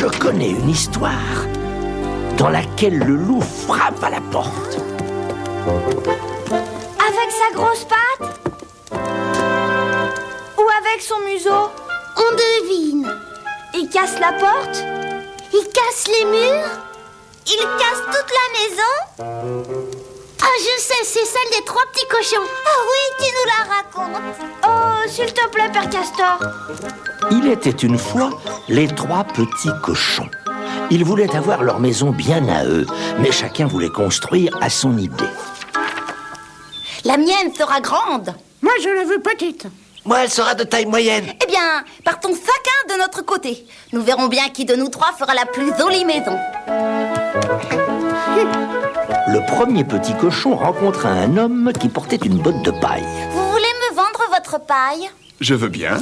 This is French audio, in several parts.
Je connais une histoire dans laquelle le loup frappe à la porte. Avec sa grosse patte? Ou avec son museau? On devine. Il casse la porte? Il casse les murs? Il casse toute la maison? Ah, je sais, c'est celle des 3 petits cochons. Ah oui, tu nous la racontes. Oh, s'il te plaît, Père Castor. Il était une fois les 3 petits cochons. Ils voulaient avoir leur maison bien à eux, mais chacun voulait construire à son idée. La mienne sera grande. Moi, je la veux petite. Moi, elle sera de taille moyenne. Eh bien, partons chacun de notre côté. Nous verrons bien qui de nous 3 fera la plus jolie maison. Le premier petit cochon rencontra un homme qui portait une botte de paille. Vous voulez me vendre votre paille? Je veux bien.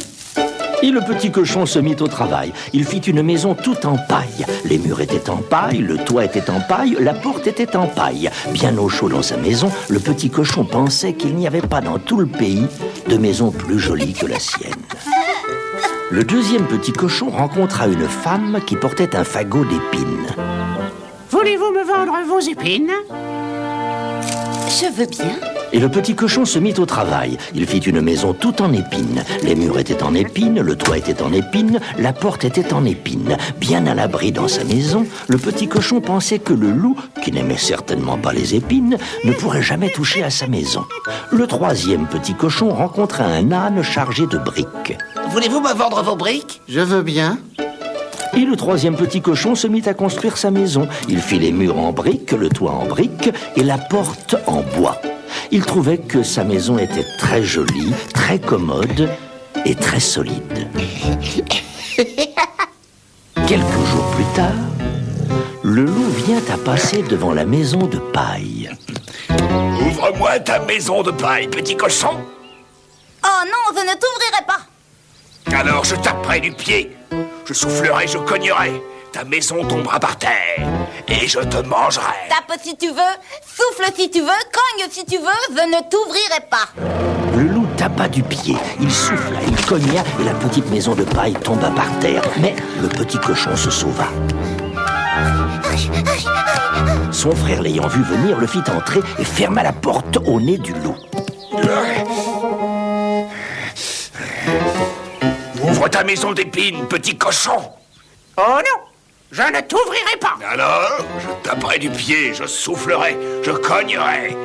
Et le petit cochon se mit au travail. Il fit une maison toute en paille. Les murs étaient en paille, le toit était en paille, la porte était en paille. Bien au chaud dans sa maison, le petit cochon pensait qu'il n'y avait pas dans tout le pays de maison plus jolie que la sienne. Le deuxième petit cochon rencontra une femme qui portait un fagot d'épines. Voulez-vous me vendre vos épines? Je veux bien. Et le petit cochon se mit au travail. Il fit une maison toute en épines. Les murs étaient en épines, le toit était en épines, la porte était en épines. Bien à l'abri dans sa maison, le petit cochon pensait que le loup, qui n'aimait certainement pas les épines, ne pourrait jamais toucher à sa maison. Le troisième petit cochon rencontra un âne chargé de briques. Voulez-vous me vendre vos briques? Je veux bien. Et le troisième petit cochon se mit à construire sa maison. Il fit les murs en briques, le toit en briques et la porte en bois. Il trouvait que sa maison était très jolie, très commode et très solide. Quelques jours plus tard, le loup vient à passer devant la maison de paille. Ouvre-moi ta maison de paille, petit cochon. Oh non, je ne t'ouvrirai pas. Alors je taperai du pied. Je soufflerai, je cognerai. Ta maison tombera par terre. Et je te mangerai. Tape si tu veux, souffle si tu veux, cogne si tu veux, je ne t'ouvrirai pas. Le loup tapa du pied, il souffla, il cogna et la petite maison de paille tomba par terre. Mais le petit cochon se sauva. Son frère l'ayant vu venir le fit entrer et ferma la porte au nez du loup. Ouvre ta maison d'épines, petit cochon. Oh non, je ne t'ouvrirai pas. Alors, je taperai du pied, je soufflerai, je cognerai.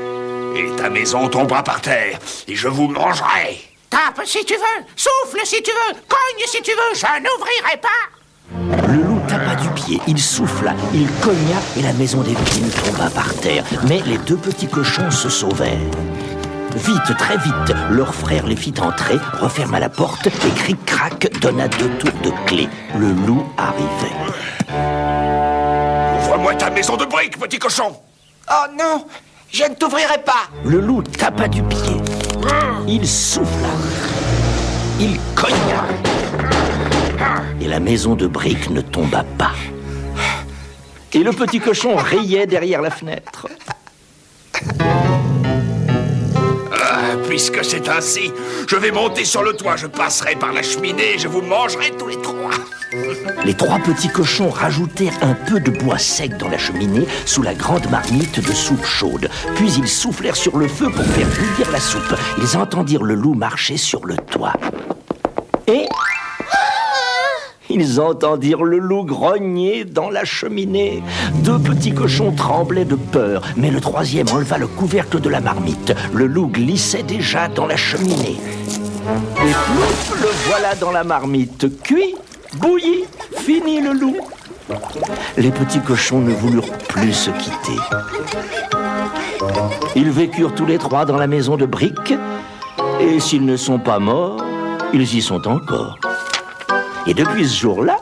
Et ta maison tombera par terre, et je vous mangerai. Tape si tu veux, souffle si tu veux, cogne si tu veux, je n'ouvrirai pas. Le loup tapa du pied, il souffla, il cogna et la maison d'épines tomba par terre. Mais les 2 petits cochons se sauvèrent. Vite, très vite, leur frère les fit entrer, referma la porte et cric-crac donna 2 tours de clé. Le loup arrivait. Ouvre-moi ta maison de briques, petit cochon. Oh non, je ne t'ouvrirai pas. Le loup tapa du pied. Il souffla. Il cogna. Et la maison de briques ne tomba pas. Et le petit cochon riait derrière la fenêtre. Puisque c'est ainsi, je vais monter sur le toit, je passerai par la cheminée et je vous mangerai tous les 3. Les 3 petits cochons rajoutèrent un peu de bois sec dans la cheminée sous la grande marmite de soupe chaude. Puis ils soufflèrent sur le feu pour faire bouillir la soupe. Ils entendirent le loup marcher sur le toit. Et ils entendirent le loup grogner dans la cheminée. 2 petits cochons tremblaient de peur, mais le troisième enleva le couvercle de la marmite. Le loup glissait déjà dans la cheminée. Et plouf, le voilà dans la marmite, cuit, bouilli, fini le loup. Les petits cochons ne voulurent plus se quitter. Ils vécurent tous les 3 dans la maison de briques, et s'ils ne sont pas morts, ils y sont encore. Et depuis ce jour-là,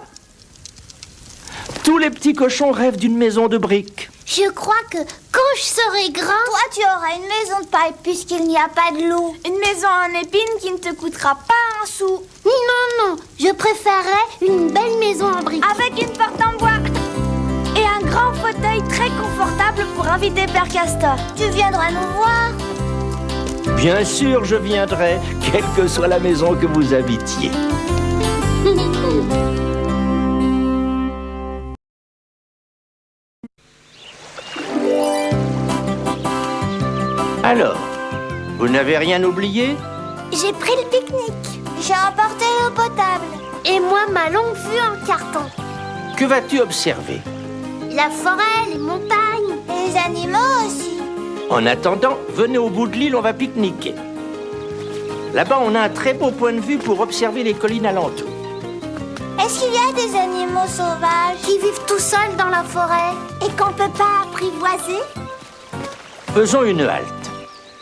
tous les petits cochons rêvent d'une maison de briques. Je crois que quand je serai grand... Toi, tu auras une maison de paille puisqu'il n'y a pas de loup. Une maison en épines qui ne te coûtera pas un sou. Non, je préférerais une belle maison en briques. Avec une porte en bois. Et un grand fauteuil très confortable pour inviter Père Castor. Tu viendras nous voir? Bien sûr, je viendrai, quelle que soit la maison que vous habitiez. Alors, vous n'avez rien oublié? J'ai pris le pique-nique. J'ai emporté l'eau potable. Et moi, ma longue vue en carton. Que vas-tu observer? La forêt, les montagnes. Et les animaux aussi. En attendant, venez au bout de l'île, on va pique-niquer. Là-bas, on a un très beau point de vue pour observer les collines alentours. Est-ce qu'il y a des animaux sauvages qui vivent tout seuls dans la forêt et qu'on peut pas apprivoiser? Faisons une halte.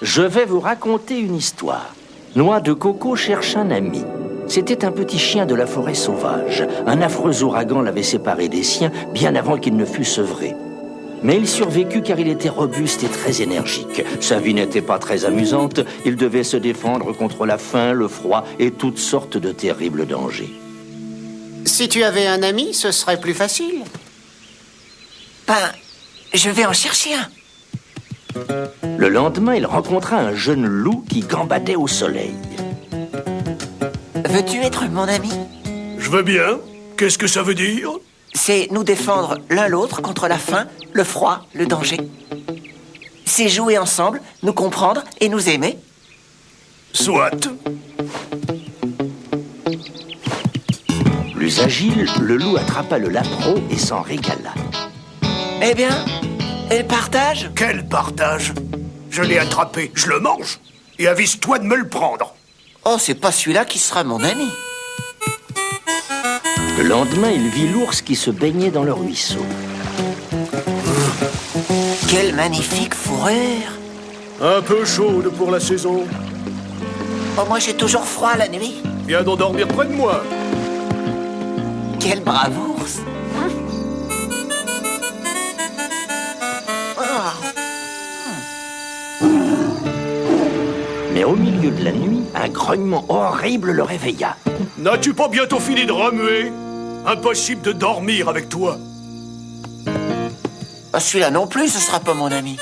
Je vais vous raconter une histoire. Noix de Coco cherche un ami. C'était un petit chien de la forêt sauvage. Un affreux ouragan l'avait séparé des siens bien avant qu'il ne fût sevré. Mais il survécut car il était robuste et très énergique. Sa vie n'était pas très amusante. Il devait se défendre contre la faim, le froid et toutes sortes de terribles dangers. Si tu avais un ami, ce serait plus facile. Ben, je vais en chercher un. Le lendemain, il rencontra un jeune loup qui gambadait au soleil. Veux-tu être mon ami? Je veux bien. Qu'est-ce que ça veut dire? C'est nous défendre l'un l'autre contre la faim, le froid, le danger. C'est jouer ensemble, nous comprendre et nous aimer. Soit. Plus agile, le loup attrapa le lapro et s'en régala. Eh bien, elle partage? Quel partage? Je l'ai attrapé, je le mange. Et avise-toi de me le prendre. Oh, c'est pas celui-là qui sera mon ami. Le lendemain, il vit l'ours qui se baignait dans le ruisseau. Quelle magnifique fourrure! Un peu chaude pour la saison. Oh, moi j'ai toujours froid la nuit. Viens donc dormir près de moi. Quel brave ours! Mais au milieu de la nuit, un grognement horrible le réveilla. N'as-tu pas bientôt fini de remuer? Impossible de dormir avec toi. Ah, celui-là non plus, ce sera pas mon ami.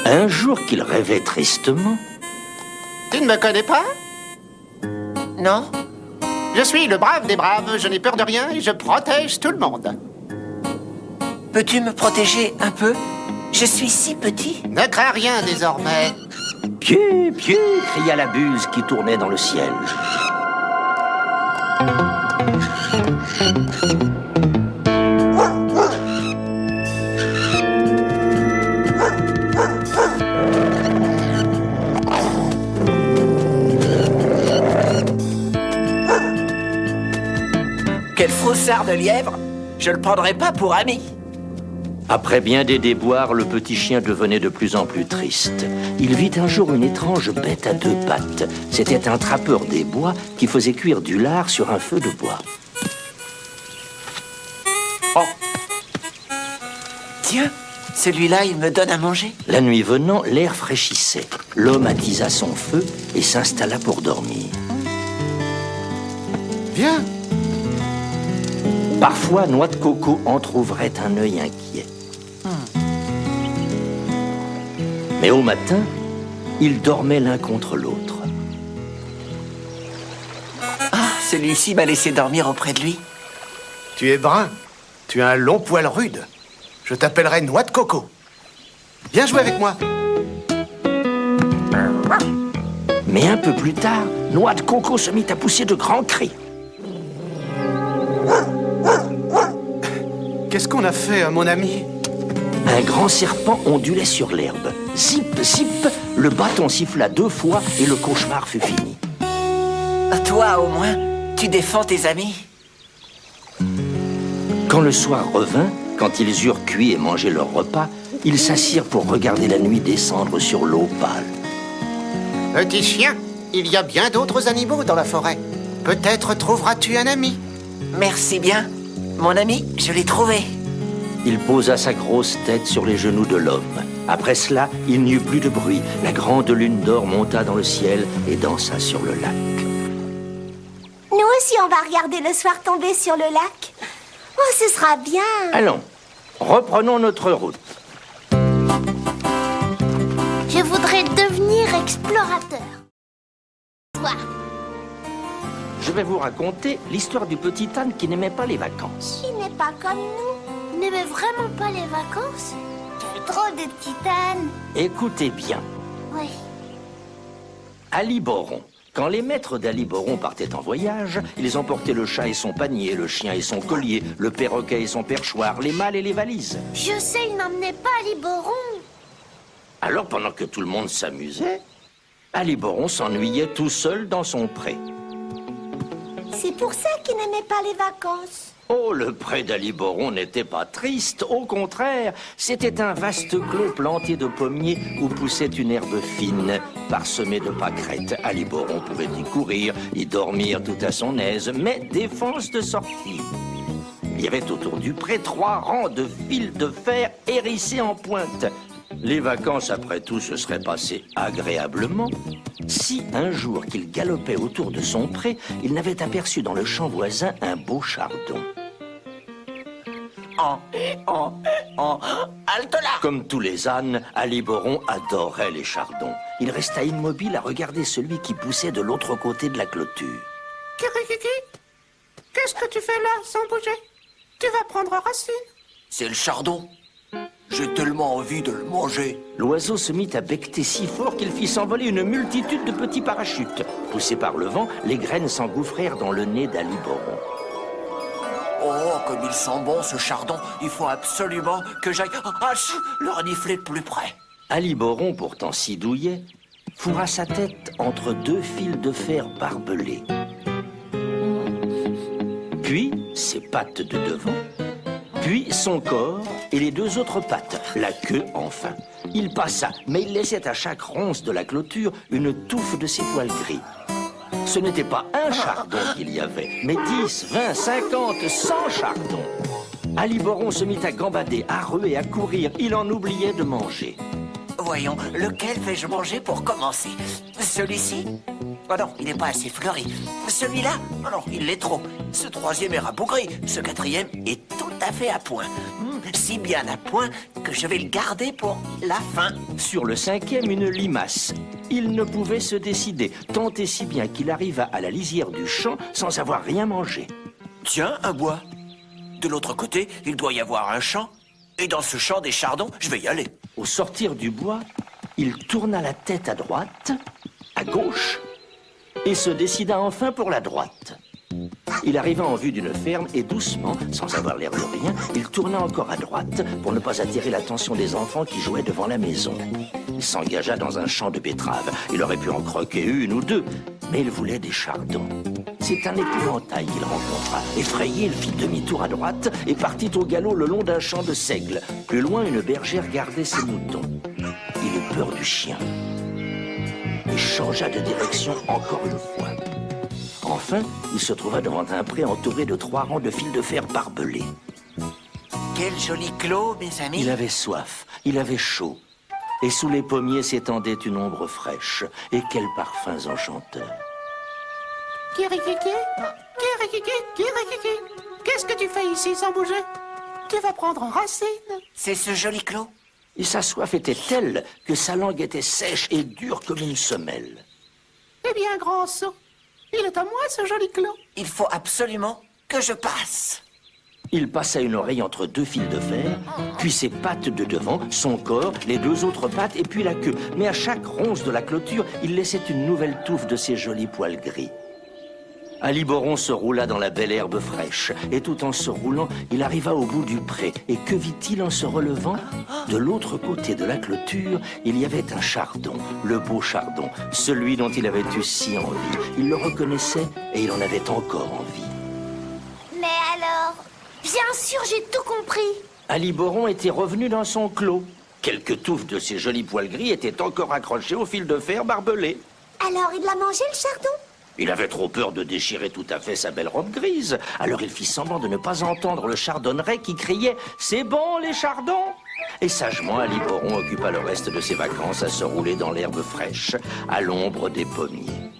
Un jour qu'il rêvait tristement, Tu ne me connais pas? Non? Je suis le brave des braves, je n'ai peur de rien et je protège tout le monde. Peux-tu me protéger un peu? Je suis si petit. Ne crains rien désormais. pied, pied, cria la buse qui tournait dans le ciel. Quel froussard de lièvre! Je le prendrai pas pour ami. Après bien des déboires, le petit chien devenait de plus en plus triste. Il vit un jour une étrange bête à deux pattes. C'était un trappeur des bois qui faisait cuire du lard sur un feu de bois. Oh! Tiens, celui-là, il me donne à manger. La nuit venant, l'air fraîchissait. L'homme attisa son feu et s'installa pour dormir. Viens. Parfois, Noix de Coco entr'ouvrait un œil inquiet. Mais au matin, ils dormaient l'un contre l'autre. Ah, celui-ci m'a laissé dormir auprès de lui. Tu es brun. Tu as un long poil rude. Je t'appellerai Noix de Coco. Viens jouer avec moi. Mais un peu plus tard, Noix de Coco se mit à pousser de grands cris. Qu'est-ce qu'on a fait à mon ami? Un grand serpent ondulait sur l'herbe. Zip, zip, le bâton siffla 2 fois et le cauchemar fut fini. Toi, au moins, tu défends tes amis. Quand le soir revint, quand ils eurent cuit et mangé leur repas, ils s'assirent pour regarder la nuit descendre sur l'eau pâle. Petit chien, il y a bien d'autres animaux dans la forêt. Peut-être trouveras-tu un ami. Merci bien. Mon ami, je l'ai trouvé. Il posa sa grosse tête sur les genoux de l'homme. Après cela, il n'y eut plus de bruit. La grande lune d'or monta dans le ciel et dansa sur le lac. Nous aussi, on va regarder le soir tomber sur le lac. Oh, ce sera bien. Allons, reprenons notre route. Je voudrais devenir explorateur. Toi. Je vais vous raconter l'histoire du petit âne qui n'aimait pas les vacances. Il n'est pas comme nous. N'aimait vraiment pas les vacances. Quel trop de titane. Écoutez bien. Oui. Aliboron. Quand les maîtres d'Aliboron partaient en voyage, ils emportaient le chat et son panier, le chien et son collier, le perroquet et son perchoir, les malles et les valises. Je sais, il n'emmenait pas Aliboron. Alors, pendant que tout le monde s'amusait, Aliboron s'ennuyait tout seul dans son pré. C'est pour ça qu'il n'aimait pas les vacances. Oh, le pré d'Aliboron n'était pas triste, au contraire, c'était un vaste clos planté de pommiers où poussait une herbe fine, parsemée de pâquerettes. Aliboron pouvait y courir, y dormir tout à son aise, mais défense de sortie. Il y avait autour du pré 3 rangs de fils de fer hérissés en pointe. Les vacances, après tout, se seraient passées agréablement si, un jour qu'il galopait autour de son pré, il n'avait aperçu dans le champ voisin un beau chardon. Halte là! Comme tous les ânes, Aliboron adorait les chardons. Il resta immobile à regarder celui qui poussait de l'autre côté de la clôture. Kirikiki, qu'est-ce que tu fais là sans bouger? Tu vas prendre racine. C'est le chardon. J'ai tellement envie de le manger. L'oiseau se mit à becqueter si fort qu'il fit s'envoler une multitude de petits parachutes. Poussés par le vent, les graines s'engouffrèrent dans le nez d'Aliboron. Oh, comme il sent bon ce chardon. Il faut absolument que j'aille le renifler de plus près. Aliboron, pourtant si douillet, fourra sa tête entre 2 fils de fer barbelés. Puis ses pattes de devant, puis son corps et les 2 autres pattes, la queue enfin. Il passa, mais il laissait à chaque ronce de la clôture une touffe de ses poils gris. Ce n'était pas un chardon qu'il y avait, mais 10, 20, 50, 100 chardons. Aliboron se mit à gambader, à ruer, à courir. Il en oubliait de manger. Voyons, lequel vais-je manger pour commencer? Celui-ci? Oh non, il n'est pas assez fleuri. Celui-là? Oh non, il l'est trop. Ce 3e est rabougri. Ce 4e est tout à fait à point. Si bien à point que je vais le garder pour la fin. Sur le 5e, une limace. Il ne pouvait se décider, tant et si bien qu'il arriva à la lisière du champ sans avoir rien mangé. Tiens, un bois. De l'autre côté, il doit y avoir un champ. Et dans ce champ des chardons, je vais y aller. Au sortir du bois, il tourna la tête à droite, à gauche, et se décida enfin pour la droite. Il arriva en vue d'une ferme et doucement, sans avoir l'air de rien, il tourna encore à droite pour ne pas attirer l'attention des enfants qui jouaient devant la maison. Il s'engagea dans un champ de betteraves. Il aurait pu en croquer 1 ou 2, mais il voulait des chardons. C'est un épouvantail qu'il rencontra. Effrayé, il fit demi-tour à droite et partit au galop le long d'un champ de seigle. Plus loin, une bergère gardait ses moutons. Il eut peur du chien et changea de direction encore une fois. Enfin, il se trouva devant un pré entouré de 3 rangs de fils de fer barbelés. Quel joli clos, mes amis. Il avait soif, il avait chaud. Et sous les pommiers s'étendait une ombre fraîche. Et quels parfums enchanteurs. Kirikiki, Kirikiki, Kirikiki, qu'est-ce que tu fais ici sans bouger? Tu vas prendre racine. C'est ce joli clos? Et sa soif était telle que sa langue était sèche et dure comme une semelle. Eh bien, grand sot, il est à moi ce joli clos. Il faut absolument que je passe. Il passa une oreille entre 2 fils de fer, puis ses pattes de devant, son corps, les 2 autres pattes et puis la queue. Mais à chaque ronce de la clôture, il laissait une nouvelle touffe de ses jolis poils gris. Aliboron se roula dans la belle herbe fraîche, et tout en se roulant, il arriva au bout du pré. Et que vit-il en se relevant? De l'autre côté de la clôture, il y avait un chardon, le beau chardon, celui dont il avait eu si envie. Il le reconnaissait et il en avait encore envie. Mais alors? Bien sûr, j'ai tout compris. Aliboron était revenu dans son clos. Quelques touffes de ses jolis poils gris étaient encore accrochées au fil de fer barbelé. Alors, il a mangé le chardon? Il avait trop peur de déchirer tout à fait sa belle robe grise. Alors il fit semblant de ne pas entendre le chardonneret qui criait « C'est bon, les chardons !» Et sagement, Aliboron occupa le reste de ses vacances à se rouler dans l'herbe fraîche, à l'ombre des pommiers.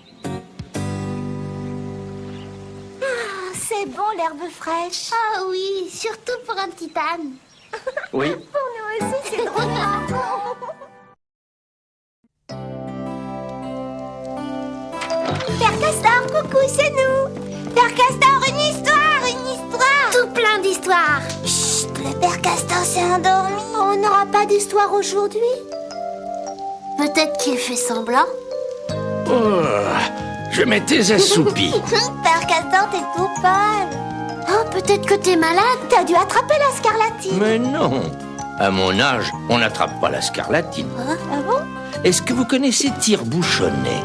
Ah, c'est bon l'herbe fraîche. Ah oui, surtout pour un petit âne. Oui. Pour nous aussi, c'est drôle. Père Castor, coucou, c'est nous. Père Castor, une histoire, une histoire. Tout plein d'histoires. Chut. Chut, le père Castor s'est endormi. On n'aura pas d'histoire aujourd'hui. Peut-être qu'il fait semblant. Oh, je m'étais assoupi. Père Castor, t'es tout pâle. Oh, peut-être que t'es malade. T'as dû attraper la scarlatine. Mais non. À mon âge, on n'attrape pas la scarlatine. Ah bon? Est-ce que vous connaissez Tire-Bouchonnet?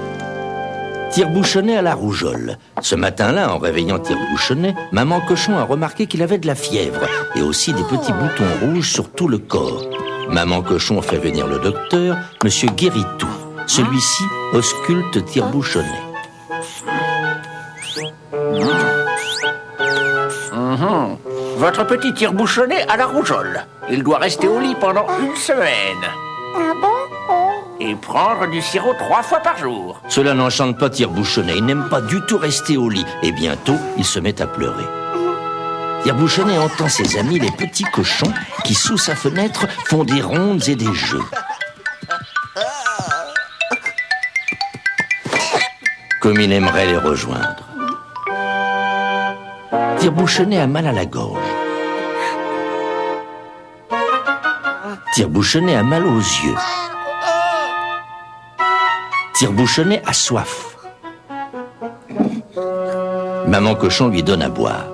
Tire-Bouchonnet à la rougeole. Ce matin-là, en réveillant Tire-Bouchonnet, maman cochon a remarqué qu'il avait de la fièvre et aussi des petits boutons rouges sur tout le corps. Maman cochon fait venir le docteur, Monsieur Guéritou. Celui-ci ausculte Tire-Bouchonnet. Votre petit Tire-Bouchonnet à la rougeole. Il doit rester au lit pendant une semaine. Ah bon? Et prendre du sirop 3 fois par jour. Cela n'enchante pas Tire-Bouchonnet. Il n'aime pas du tout rester au lit. Et bientôt, il se met à pleurer. Tire-Bouchonnet entend ses amis, les petits cochons, qui, sous sa fenêtre, font des rondes et des jeux. Comme il aimerait les rejoindre. Tire-Bouchonnet a mal à la gorge. Tire-Bouchonnet a mal aux yeux. Tire-Bouchonnet a soif. Maman cochon lui donne à boire.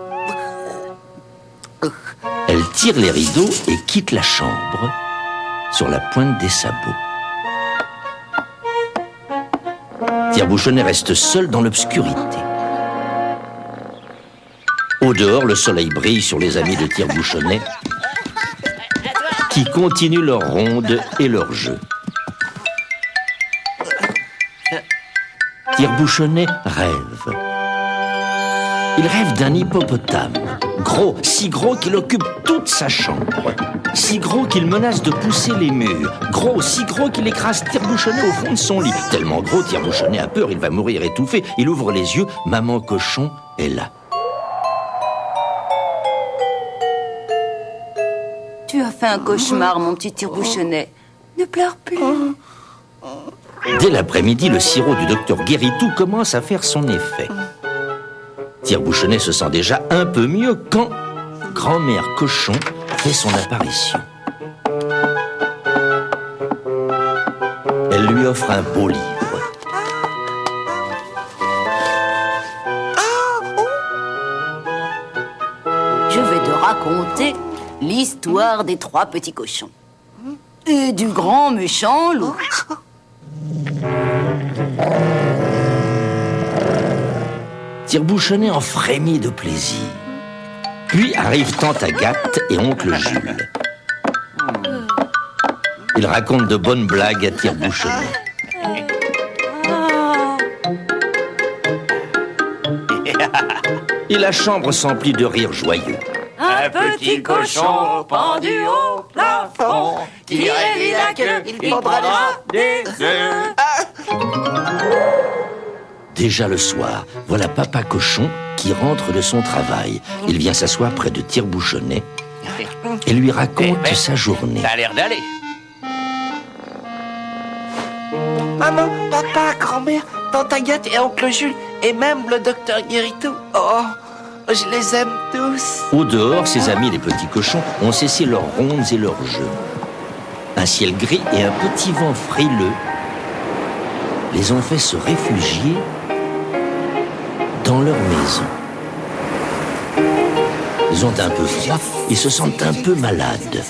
Elle tire les rideaux et quitte la chambre sur la pointe des sabots. Tire-Bouchonnet reste seul dans l'obscurité. Au dehors, le soleil brille sur les amis de Tire-Bouchonnet qui continuent leur ronde et leur jeu. Tire-Bouchonnet rêve. Il rêve d'un hippopotame, gros, si gros qu'il occupe toute sa chambre, si gros qu'il menace de pousser les murs, gros, si gros qu'il écrase Tire-Bouchonnet au fond de son lit. Tellement gros, Tire-Bouchonnet a peur, il va mourir étouffé. Il ouvre les yeux, maman cochon est là. Tu as fait un cauchemar, mon petit Tire-Bouchonnet. Ne pleure plus. Dès l'après-midi, le sirop du docteur Guéritou commence à faire son effet. Tire-Bouchonnet se sent déjà un peu mieux quand grand-mère cochon fait son apparition. Elle lui offre un beau livre. Je vais te raconter l'histoire des 3 petits cochons. Et du grand méchant loup. Tire-Bouchonnet en frémit de plaisir. Puis arrivent tante Agathe et oncle Jules. Ils racontent de bonnes blagues à Tire-Bouchonnet. Et la chambre s'emplit de rires joyeux. Un petit cochon pendu au plafond, qui révit la queue, il prendra des œufs. Déjà le soir, voilà papa cochon qui rentre de son travail. Il vient s'asseoir près de Tire-Bouchonnet et lui raconte sa journée. Ça a l'air d'aller. Maman, papa, grand-mère, tante Agathe et oncle Jules, et même le docteur Guéritou. Oh, je les aime tous. Au dehors, ses amis les petits cochons ont cessé leurs rondes et leurs jeux. Un ciel gris et un petit vent frileux les ont fait se réfugier dans leur maison. Ils ont un peu froid et se sentent un peu malades.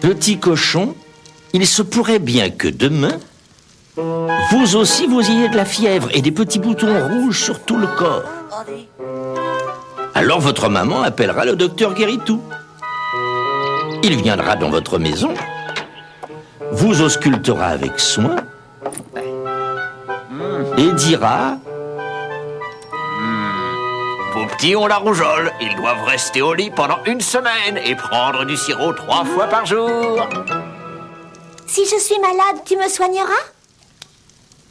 Petits cochons, il se pourrait bien que demain, vous aussi vous ayez de la fièvre et des petits boutons rouges sur tout le corps. Alors votre maman appellera le docteur Guéritou. Il viendra dans votre maison, vous auscultera avec soin et dira: Vos petits ont la rougeole. Ils doivent rester au lit pendant une semaine et prendre du sirop 3 fois par jour. Si je suis malade, tu me soigneras?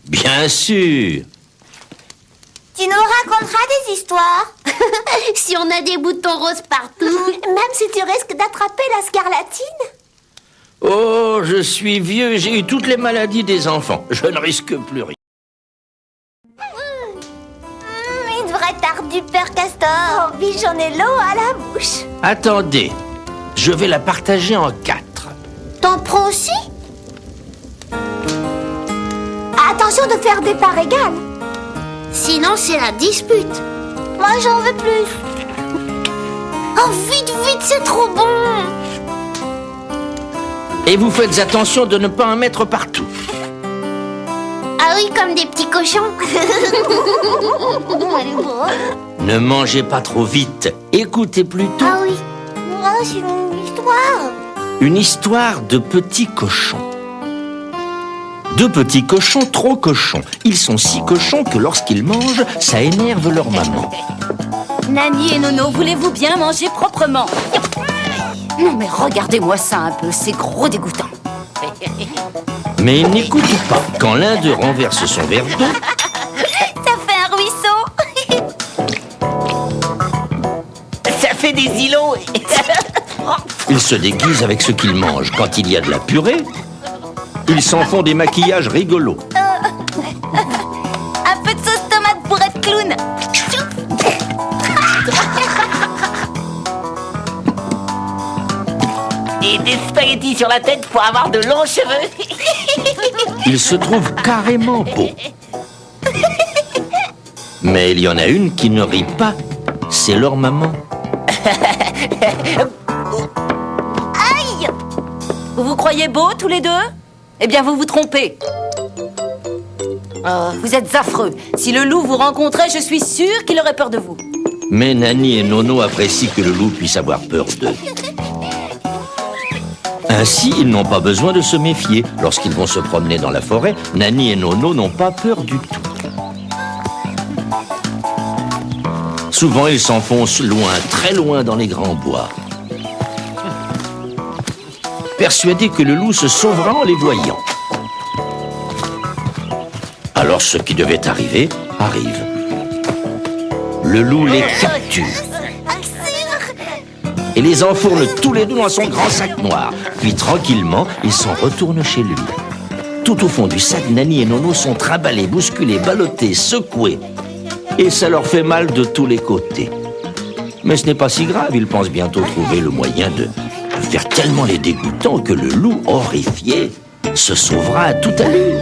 Bien sûr. Tu nous raconteras des histoires. Si on a des boutons roses partout. Même si tu risques d'attraper la scarlatine. Oh, je suis vieux, j'ai eu toutes les maladies des enfants. Je ne risque plus rien. Une vraie tarte du père Castor. Oh, oui, j'en ai l'eau à la bouche. Attendez, Je vais la partager en 4. T'en prends aussi? Attention de faire des parts égales. Sinon, c'est la dispute. Moi, j'en veux plus. Oh, vite, vite, c'est trop bon. Et vous faites attention de ne pas en mettre partout. Ah oui, comme des petits cochons. Ne mangez pas trop vite. Écoutez plutôt Ah oui. Ah, c'est une histoire. une histoire de petits cochons. 2 petits cochons trop cochons. Ils sont si cochons que lorsqu'ils mangent, ça énerve leur maman. Nani et Nono, voulez-vous bien manger proprement? Non mais regardez-moi ça un peu, c'est gros dégoûtant. Mais ils n'écoutent pas. Quand l'un d'eux renverse son verre d'eau, Ça fait un ruisseau. Ça fait des îlots. ils se déguisent avec ce qu'ils mangent. Quand il y a de la purée, ils s'en font des maquillages rigolos. Un peu de sauce tomate pour être clown. Et des spaghettis sur la tête pour avoir de longs cheveux. Ils se trouvent carrément beaux. Mais il y en a une qui ne rit pas. C'est leur maman. Vous vous croyez beaux tous les deux? Eh bien vous vous trompez. Vous êtes affreux. Si le loup vous rencontrait, je suis sûre qu'il aurait peur de vous. Mais Nani et Nono apprécient que le loup puisse avoir peur d'eux. Ainsi, ils n'ont pas besoin de se méfier. Lorsqu'ils vont se promener dans la forêt, Nani et Nono n'ont pas peur du tout. Souvent, ils s'enfoncent loin, très loin dans les grands bois, persuadés que le loup se sauvera en les voyant. Alors, ce qui devait arriver, arrive. Le loup les capture et les enfourne tous les deux dans son grand sac noir. Puis, tranquillement, ils s'en retournent chez lui. Tout au fond du sac, Nani et Nono sont trimballés, bousculés, ballottés, secoués. Et ça leur fait mal de tous les côtés. Mais ce n'est pas si grave, ils pensent bientôt trouver le moyen de faire tellement les dégoûtants que le loup, horrifié, se sauvera à toute allure.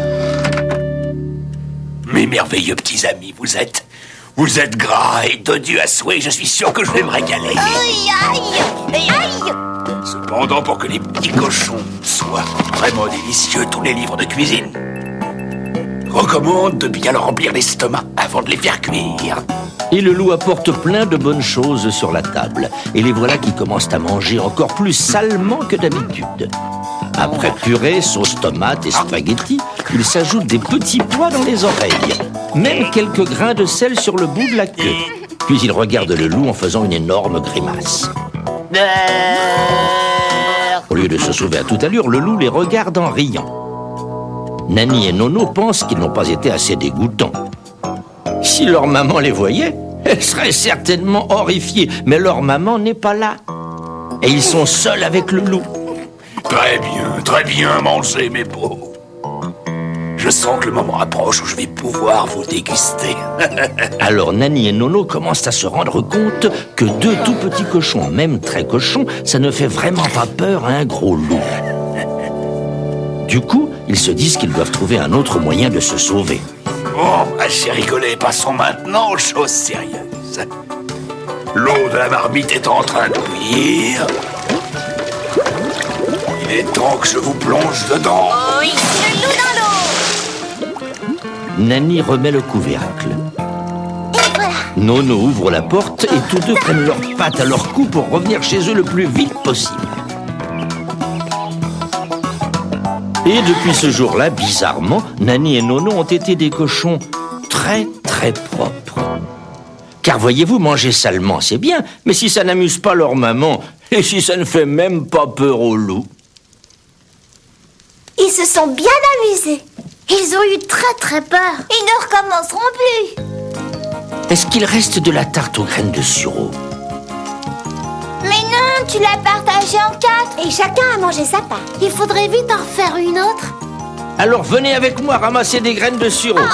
Mes merveilleux petits amis, vous êtes gras et dodus à souhait. Je suis sûr que je vais me régaler. Aïe, aïe, aïe. Cependant, pour que les petits cochons soient vraiment délicieux, tous les livres de cuisine recommandent de bien leur remplir l'estomac avant de les faire cuire. Et le loup apporte plein de bonnes choses sur la table. Et les voilà qui commencent à manger encore plus salement que d'habitude. Après purée, sauce tomate et spaghettis, ils s'ajoutent des petits pois dans les oreilles. Même quelques grains de sel sur le bout de la queue. Puis ils regardent le loup en faisant une énorme grimace. Au lieu de se sauver à toute allure, le loup les regarde en riant. Nani et Nono pensent qu'ils n'ont pas été assez dégoûtants. Si leur maman les voyait, elle serait certainement horrifiée. Mais leur maman n'est pas là. Et ils sont seuls avec le loup. Très bien, mangez mes beaux. Je sens que le moment approche où je vais pouvoir vous déguster. Alors Nani et Nono commencent à se rendre compte que 2 tout petits cochons, même très cochons, ça ne fait vraiment pas peur à un gros loup. Du coup, ils se disent qu'ils doivent trouver un autre moyen de se sauver. Bon, assez rigolé, passons maintenant aux choses sérieuses. L'eau de la marmite est en train de bouillir. Il est temps que je vous plonge dedans. Oui, le loup dans l'eau. Nani remet le couvercle. Et voilà. Nono ouvre la porte et tous deux prennent leurs pattes à leur cou pour revenir chez eux le plus vite possible. Et depuis ce jour-là, bizarrement, Nani et Nono ont été des cochons très, très propres. Car voyez-vous, manger salement, c'est bien, mais si ça n'amuse pas leur maman, et si ça ne fait même pas peur au loup. Ils se sont bien amusés. Ils ont eu très très peur. Ils ne recommenceront plus. Est-ce qu'il reste de la tarte aux graines de sureau? Mais non, tu l'as partagée en 4. Et chacun a mangé sa part. Il faudrait vite en refaire une autre. Alors venez avec moi ramasser des graines de sureau. Oh.